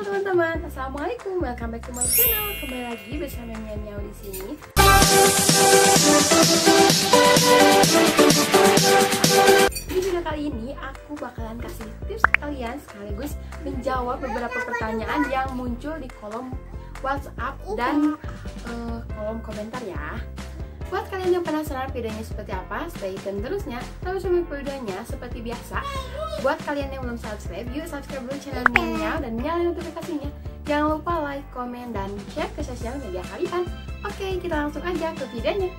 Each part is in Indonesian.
Halo teman-teman, assalamualaikum, welcome back to my channel. Kembali lagi bersama Nyanyau di sini. Di video kali ini aku bakalan kasih tips ke kalian sekaligus menjawab beberapa pertanyaan yang muncul di kolom WhatsApp dan kolom komentar ya. Buat kalian yang penasaran videonya seperti apa, stay tune terusnya. Terus simak videonya seperti biasa. Buat kalian yang belum subscribe, yuk subscribe dulu channel Nyanyau dan nyalain notifikasinya. Jangan lupa like, komen, dan share ke sosial media kalian. Oke, kita langsung aja ke videonya.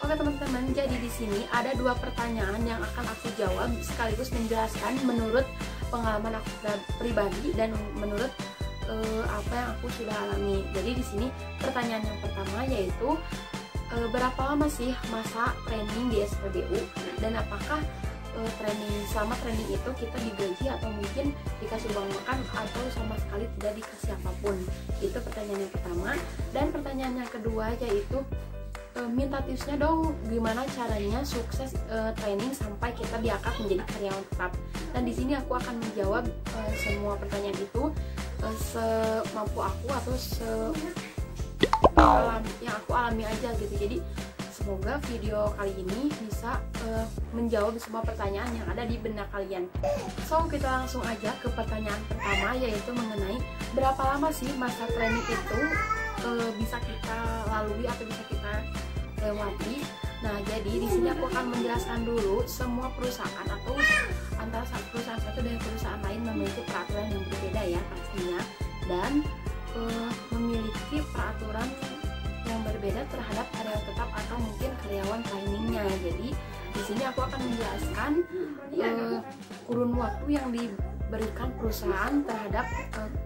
Oke teman-teman, jadi di sini ada dua pertanyaan yang akan aku jawab sekaligus menjelaskan menurut pengalaman aku pribadi dan menurut apa yang aku sudah alami. Jadi di sini pertanyaan yang pertama yaitu berapa lama sih masa training di SPBU dan apakah selama training itu kita digaji atau mungkin dikasih uang makan atau sama sekali tidak dikasih apapun. Itu pertanyaan yang pertama. Dan pertanyaan yang kedua yaitu minta tipsnya dong gimana caranya sukses training sampai kita diangkat menjadi karyawan tetap. Dan di sini aku akan menjawab semua pertanyaan itu semampu aku atau yang aku alami aja gitu. Jadi semoga video kali ini bisa menjawab semua pertanyaan yang ada di benak kalian. So kita langsung aja ke pertanyaan pertama yaitu mengenai berapa lama sih masa training itu bisa kita lalui atau bisa kita lewati. Nah jadi di sini aku akan menjelaskan dulu semua perusahaan atau antara perusahaan satu dan perusahaan lain memiliki peraturan yang berbeda ya pastinya, dan memiliki peraturan yang berbeda terhadap karyawan tetap atau mungkin karyawan trainingnya. Jadi di sini aku akan menjelaskan kurun waktu yang diberikan perusahaan terhadap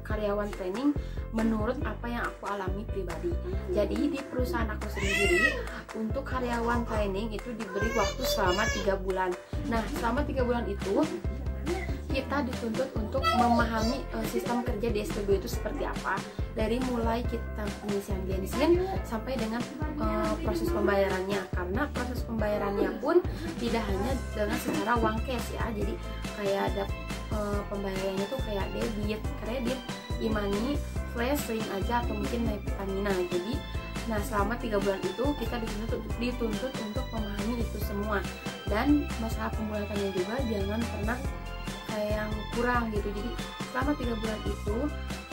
karyawan training menurut apa yang aku alami pribadi. Jadi di perusahaan aku sendiri untuk karyawan training itu diberi waktu selama 3 bulan. Nah selama 3 bulan itu kita dituntut untuk memahami sistem kerja di SPBU itu seperti apa, dari mulai kita pengisian bensin sampai dengan proses pembayarannya, karena proses pembayarannya pun tidak hanya dengan secara uang cash ya, jadi kayak ada pembayarannya tuh kayak debit, kredit, e-money, flash, ring aja atau mungkin My Pertamina. Jadi nah selama 3 bulan itu kita dituntut untuk memahami itu semua, dan masalah pembulatannya juga jangan pernah kayak yang kurang gitu. Jadi selama 3 bulan itu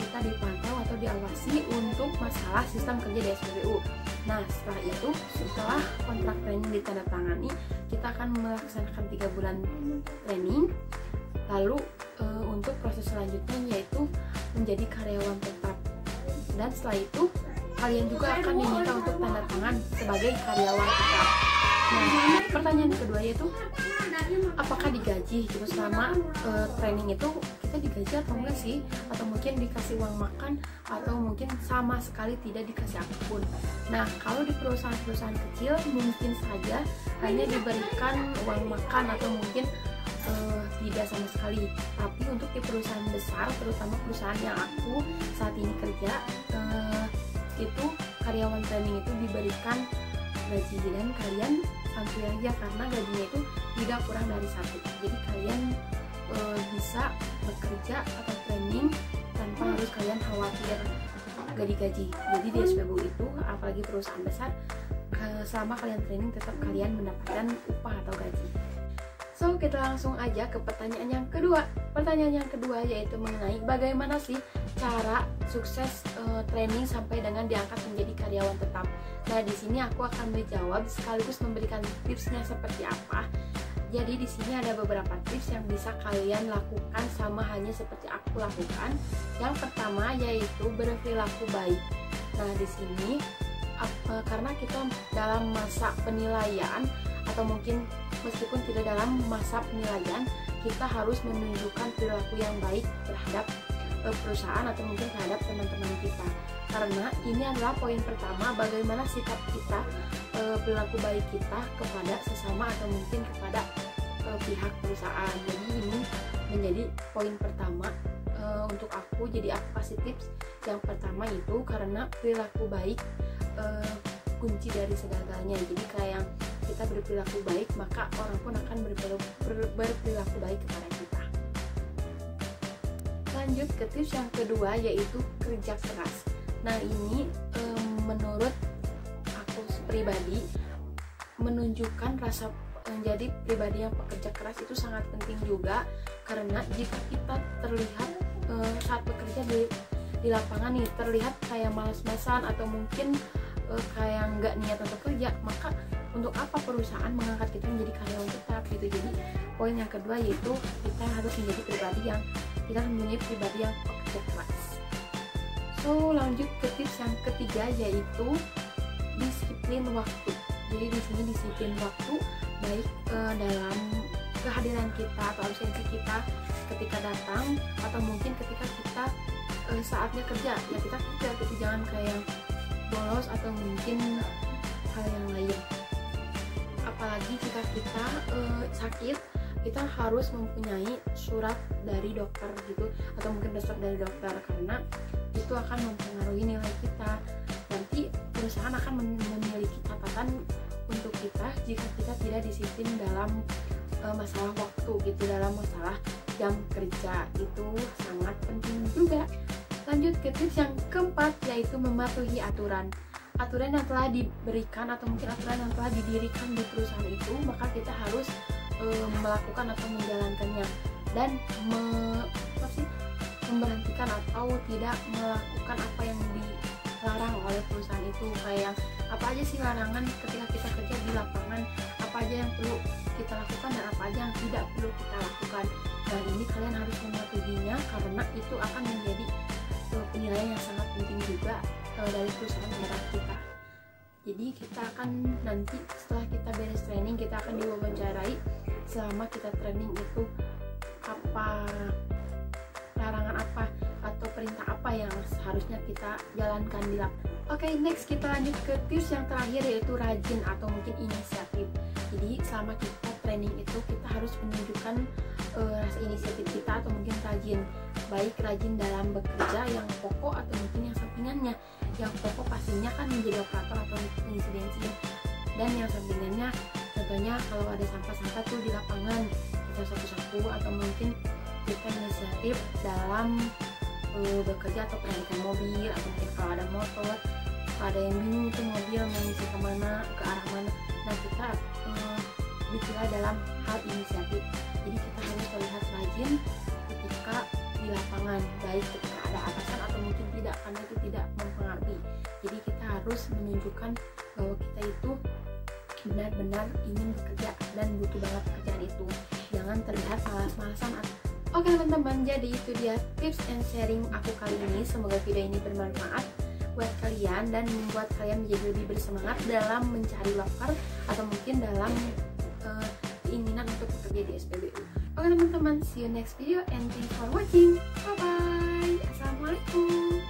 kita dipantau atau diawasi untuk masalah sistem kerja di SPBU. Nah setelah itu, setelah kontrak training ditandatangani, kita akan melaksanakan 3 bulan training. Lalu untuk proses selanjutnya yaitu menjadi karyawan tetap, dan setelah itu kalian juga akan diminta untuk tanda tangan sebagai karyawan tetap. Nah pertanyaan kedua yaitu apakah digaji gitu selama training itu, kita digaji atau enggak sih, atau mungkin dikasih uang makan atau mungkin sama sekali tidak dikasih apapun. Nah kalau di perusahaan-perusahaan kecil mungkin saja hanya diberikan uang makan atau mungkin tidak sama sekali. Tapi untuk di perusahaan besar, terutama perusahaan yang aku saat ini kerja, itu karyawan training itu diberikan gaji, dan kalian santuy aja karena gajinya itu tidak kurang dari 1. Jadi kalian bisa bekerja atau training tanpa harus kalian khawatir gak digaji. Jadi di SPBU itu apalagi perusahaan besar, selama kalian training tetap kalian mendapatkan upah atau gaji. So kita langsung aja ke pertanyaan yang kedua. Pertanyaan yang kedua yaitu mengenai bagaimana sih cara sukses training sampai dengan diangkat menjadi karyawan tetap. Nah di sini aku akan menjawab sekaligus memberikan tipsnya seperti apa. Jadi di sini ada beberapa tips yang bisa kalian lakukan sama hanya seperti aku lakukan. Yang pertama yaitu berperilaku baik. Nah di sini karena kita dalam masa penilaian atau mungkin meskipun tidak dalam masa penilaian, kita harus menunjukkan perilaku yang baik terhadap perusahaan atau mungkin terhadap teman-teman kita, karena ini adalah poin pertama bagaimana sikap kita, perilaku baik kita kepada sesama atau mungkin kepada pihak perusahaan. Jadi ini menjadi poin pertama untuk aku. Jadi aku kasih tips yang pertama itu karena perilaku baik kunci dari segalanya. Jadi kayak kita berperilaku baik, maka orang pun akan berperilaku baik kepada kita. lanjut ke tips yang kedua, yaitu kerja keras. Nah ini menurut aku pribadi menunjukkan rasa menjadi pribadi yang pekerja keras itu sangat penting juga, karena jika kita terlihat saat bekerja di lapangan nih terlihat kayak malas-malasan atau mungkin kayak nggak niat untuk kerja, maka untuk apa perusahaan mengangkat kita menjadi karyawan tetap gitu. Jadi poin yang kedua yaitu kita harus menjadi pribadi yang pekerja keras. So lanjut ke tips yang ketiga, yaitu disiplin waktu. Jadi di sini disiplin waktu baik dalam kehadiran kita atau absensi kita ketika datang, atau mungkin ketika kita saatnya kerja ya kita kerja gitu, jangan kayak bolos atau mungkin hal yang lain. Apalagi jika kita sakit, kita harus mempunyai surat dari dokter gitu, atau mungkin resep dari dokter, karena itu akan mempengaruhi nilai kita. Nanti perusahaan akan memiliki catatan untuk kita jika kita tidak disiplin dalam masalah waktu gitu, dalam masalah jam kerja. Itu sangat penting juga. Lanjut ke tips yang keempat, yaitu mematuhi aturan yang telah diberikan atau mungkin aturan yang telah didirikan di perusahaan itu, maka kita harus melakukan atau menjalankannya dan memberhentikan atau tidak melakukan apa yang dilarang oleh perusahaan itu. Kayak apa aja sih larangan ketika kita kerja di lapangan, apa aja yang perlu kita lakukan dan apa aja yang tidak perlu kita lakukan. Dan ini kalian harus mematuhinya, karena itu akan menjadi penilaian yang sangat penting juga dari perusahaan merek kita. Jadi kita akan nanti setelah kita beres training, kita akan diwawancarai selama kita training itu apa larangan apa atau perintah apa yang seharusnya kita jalankan di lab. Oke, next kita lanjut ke tips yang terakhir, yaitu rajin atau mungkin inisiatif. Jadi selama kita training itu kita harus menunjukkan rasa inisiatif kita atau mungkin rajin, baik rajin dalam bekerja yang pokok atau mungkin yang sampingannya. Yang pokok pastinya kan menjadi operator atau mengisi bensin, dan yang sampingannya contohnya kalau ada sampah-sampah tuh di lapangan kita sapu-sapu, atau mungkin kita inisiatif dalam bekerja atau perbaikan mobil, atau mungkin kalau ada motor, kalau ada yang bingung tuh mobil mau ngisi kemana, ke arah mana, nah kita bicara dalam hal inisiatif. Jadi kita harus terlihat rajin ketika di lapangan, baik ketika ada atasan atau mungkin tidak, karena itu tidak mempengaruhi. Jadi kita harus menunjukkan bahwa kita itu benar-benar ingin bekerja dan butuh banget pekerjaan itu, jangan terlihat malas-malasan. Oke teman-teman, jadi itu dia tips and sharing aku kali ini. Semoga video ini bermanfaat buat kalian dan membuat kalian menjadi lebih bersemangat dalam mencari loker atau mungkin dalam keinginan untuk bekerja di SPBU. Oke teman-teman, see you next video and thanks for watching. Bye bye. Assalamualaikum.